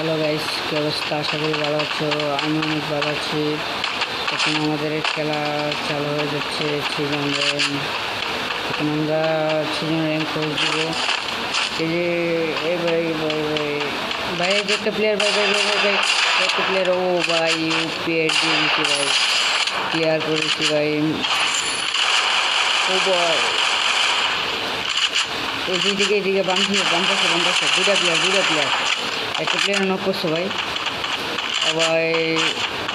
Hello guys, কী অবস্থা? আশা করি ভালো আছো। আমি অনেক ভালো আছি। এখন আমাদের খেলা চালু হয়ে যাচ্ছে সিজন র্যাঙ্ক। এখন আমরা সিজন র্যাঙ্ক করে দিব। এই যে এই ভাই ভাই ভাই ভাই এই যে একটা প্লেয়ার, ভাই ভাই ভাই ভাই ভাই একটা প্লেয়ার। ও ভাই ইউপিএড দিয়ে দিচ্ছি ভাই, ক্লিয়ার করেছি ভাই। ও ভাই এদিকে বামপাশে দুটা প্লেয়ার একটা প্লেয়ার নক করছে ভাই। ভাই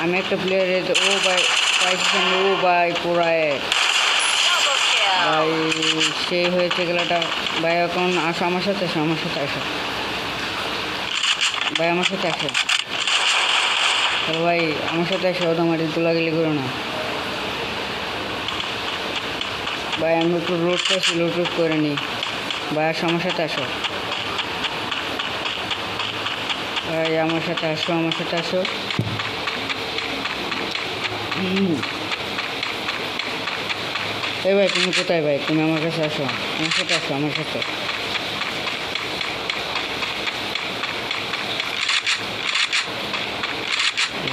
আমি একটা প্লেয়ারের ও ভাই পাইছি। ও ভাই পুরায় ভাই সেই হয়েছে খেলাটা ভাই। এখন আসো আমার সাথে আসো ভাই, আমার সাথে আসো। হ্যালো ভাই, আমার সাথে আসো। তোমার গোলাগুলি করো না ভাই। আমি একটু লোড করে নিই ভাই। আসো আমার সাথে আসো ভাই, আমার সাথে আসো। এই ভাই তুমি কোথায় ভাই? তুমি আমার কাছে আসো, আমার সাথে।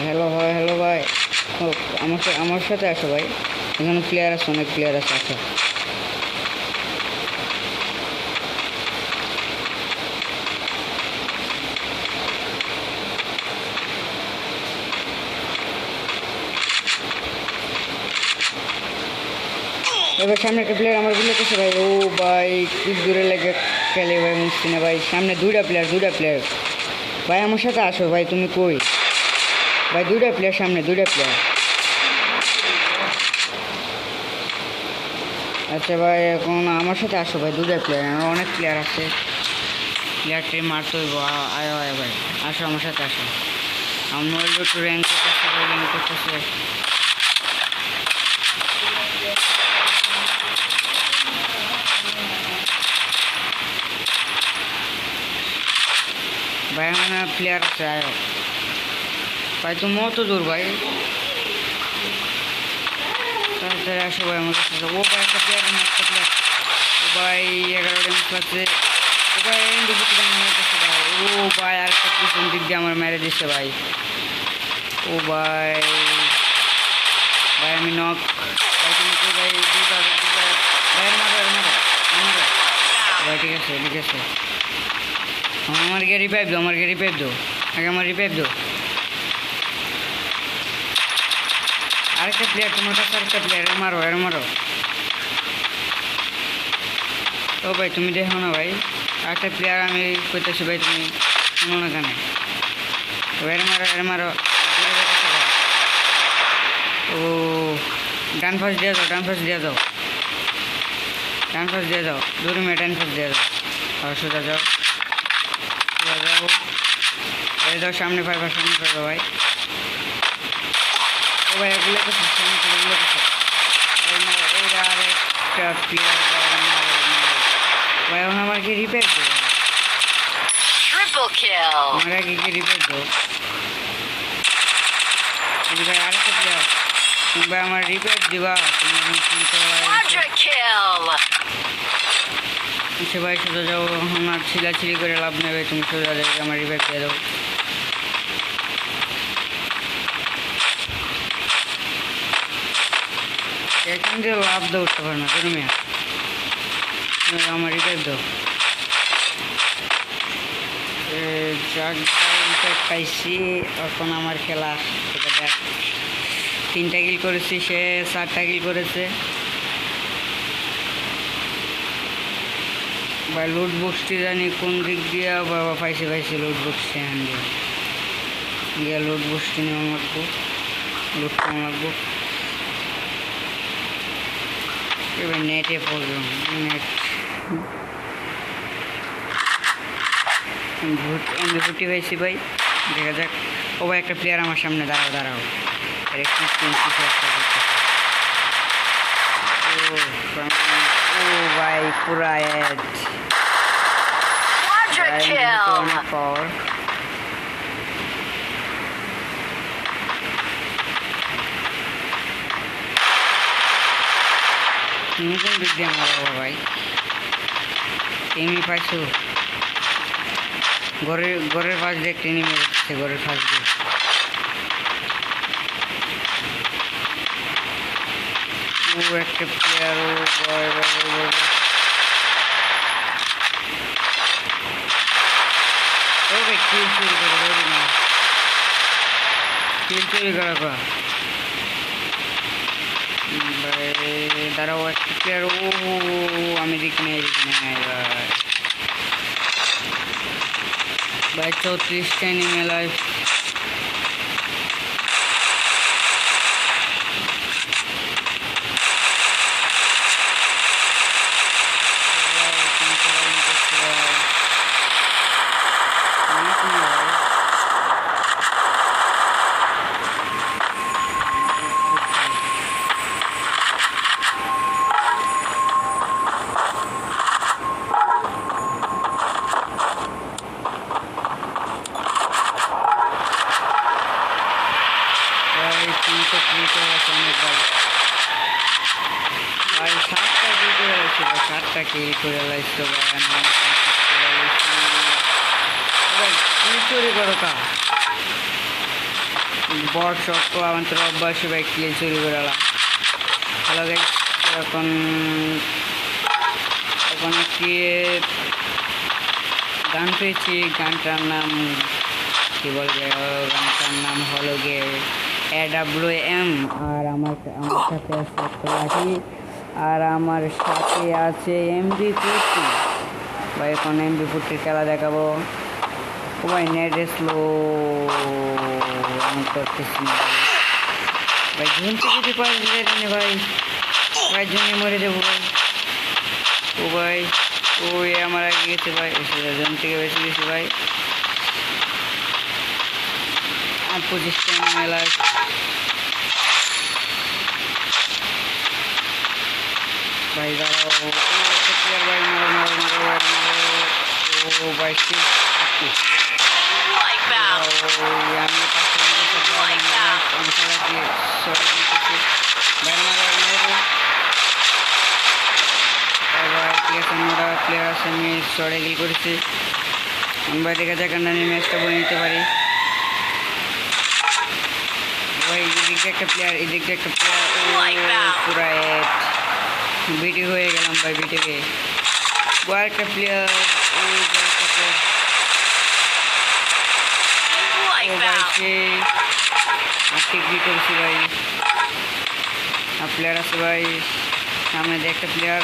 হ্যালো ভাই ও, আমার সাথে আসো ভাই। এখানে প্লেয়ার আছে, অনেক প্লেয়ার আছে। আসো এবার সামনে একটা প্লেয়ার আমার গুলো করছে ভাই। ও ভাই খুব দূরে লেগে খেলে ভাই, মুছছি না ভাই। সামনে দুইটা প্লেয়ার ভাই। আমার সাথে আসো ভাই। তুমি কই ভাই? দুইটা প্লেয়ার সামনে, আচ্ছা ভাই এখন আমার সাথে আসো ভাই। দুইটা প্লেয়ার, অনেক প্লেয়ার আছে। প্লেয়ারটি মারতে হইব। আয় ভাই, আসো আমার সাথে আসো। আমরা একটু র্যাঙ্ক করতেছে। ভাই মানে প্লেয়ার আছে। আয় ভাই, তুমি অত দূর ভাই। তাড়াতাড়ি আসো ভাই আমার কাছে। ও ভাই একটা প্লেয়ার ও ভাই 11 ড্যামেজ পাচ্ছে। ও ভাই আমার কাছে ভাই। ও ভাই আর একটা পিছন দিক দিয়ে আমার মেরে দিচ্ছে ভাই। ও ভাই আমি নক ভাই। তুমি তো ভাই ভাই মারো ভাই। ঠিক আছে আমার গিয়ে রিভাইভ দো আগে আমার রিভাইভ দো। আরেকটা প্লেয়ার তোমার কাছে, আরেকটা প্লেয়ার। এর মারো। ও ভাই তুমি দেখো না ভাই, আরেকটা প্লেয়ার আমি করতেছি ভাই। তুমি শোনো না কেন? এর মারো। ও ডান ফার্স্ট দিয়ে যাও। দূর মেয়ে ডান ফার্স্ট দিয়ে যাও। সোজা যাও এই দাও। সামনে পাইবা ভাই। ও ভাই এগুলো তো সামনে আর একটা প্লেয়ার ভাই। এখন আমাকে রিপেয়ার দেবো। আমার আগে রিপেয়ার দেবো ভাই। আরেকটা প্লেয়ার তুমি ভাই আমার রিপেয়ার দিবা। আচ্ছা ভাই সোজা যাও। আমার ছিলাছিলি করে লাভ নেবে। তুমি সোজা যাবে, আমার রিপেয়ার দিয়ে দাও। এখান দিয়ে লাভ দাও, উঠতে পারে না তুমি। আমার রিপেয়ার দাও। পাইছি। এখন আমার খেলা 3টা কিল করেছি, সে 4টা কিল করেছে ভাই। লুট বক্সটি জানি কোন দিক দিয়ে বাবা পাইছে লুট বক্সটি। গিয়ে লুট বক্সটি নেওয়া লাগবো, এবার নেটে পড়লাম। আমি ভুটি পাইছি ভাই। দেখা যাক। ও ভাই একটা প্লেয়ার আমার সামনে। দাঁড়াও ও ভাই পুরা অনেক পাওয়ার। তুমি কোন দিক দিয়ে মারো ভাই? এমনি পাইছো ঘরের পাশ দিয়ে টেনে মেরেছে, ঘরের পাশ দিয়ে। ও একটা প্লেয়ার, ও বয় ও ভাই কিল চুরি করে ধরি না, কিল চুরি করা ভাই। দাঁড়াও একটা প্লেয়ার, ও আমি দেখি না ভাই। ভাই 34টা এনিমি লাইফ। ভাই 7টা কিল করে লাইছি ভাই, 7টা কিল করে লাইছি ভাই। ভাই কিল চুরি করো কা বট শট তো আমাদের অভ্যাস ভাই, কিল চুরি করে এলাম। হ্যালো গাইস, এখন এখন একটি গান পেয়েছি, গানটার নাম কি বলবে, গানটার নাম হলো গিয়ে AWM। আর আমার সাথে আছে একটা লাঠি, আর আমার সাথে আছে MB40 ভাই। এখন MB40 খেলা দেখাবো। ও ভাই নেট স্লো, আমি করতেছি না ভাই। ঝুনতে যদি পারে ভাই, ভাই ঝুঁকে মরে যাবো ভাই। ও ভাই ওই আমার আগে গেছে ভাই, জন থেকে বেশি গেছে ভাই। আর 25টা মেলায় ভাই দাঁড়াও। ও একটা প্লেয়ার ভাই, মারো মারো মারো মারো। ও ভাই আমি পাশে প্লেয়ার আছে, আমি শর্টে কিল করেছি। ভাই দেখা যাক আমি ম্যাচটা বলে নিতে পারি ভাই। এদিক দিয়ে একটা প্লেয়ার, এদিক দিয়ে একটা প্লেয়ার, পুরা বিটি হয়ে গেলাম ভাই। বিটিকে একটা প্লেয়ার, ঠিক করেছি ভাই। আর প্লেয়ার আছে ভাই সামনে দিয়ে একটা প্লেয়ার,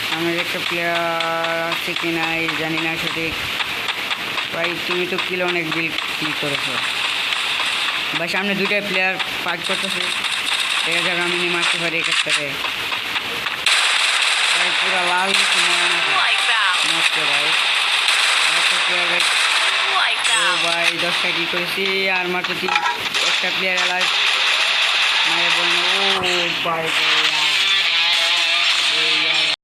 সামনে দিয়ে একটা প্লেয়ার আছে কি নাই জানি না সঠিক ভাই। তুমি তো কিল অনেক কিল করেছো ভাই। সামনে দুইটা প্লেয়ার ফাইট করতেছে, দেখা যাক আমি মারতে পারি এক একটাকে ভাই। পুরা লাল নষ্ট ভাই। ভাই 10টা কি করেছি, আর মাত্র একটা প্লেয়ার লাইভ মারে বলল। ও ভাই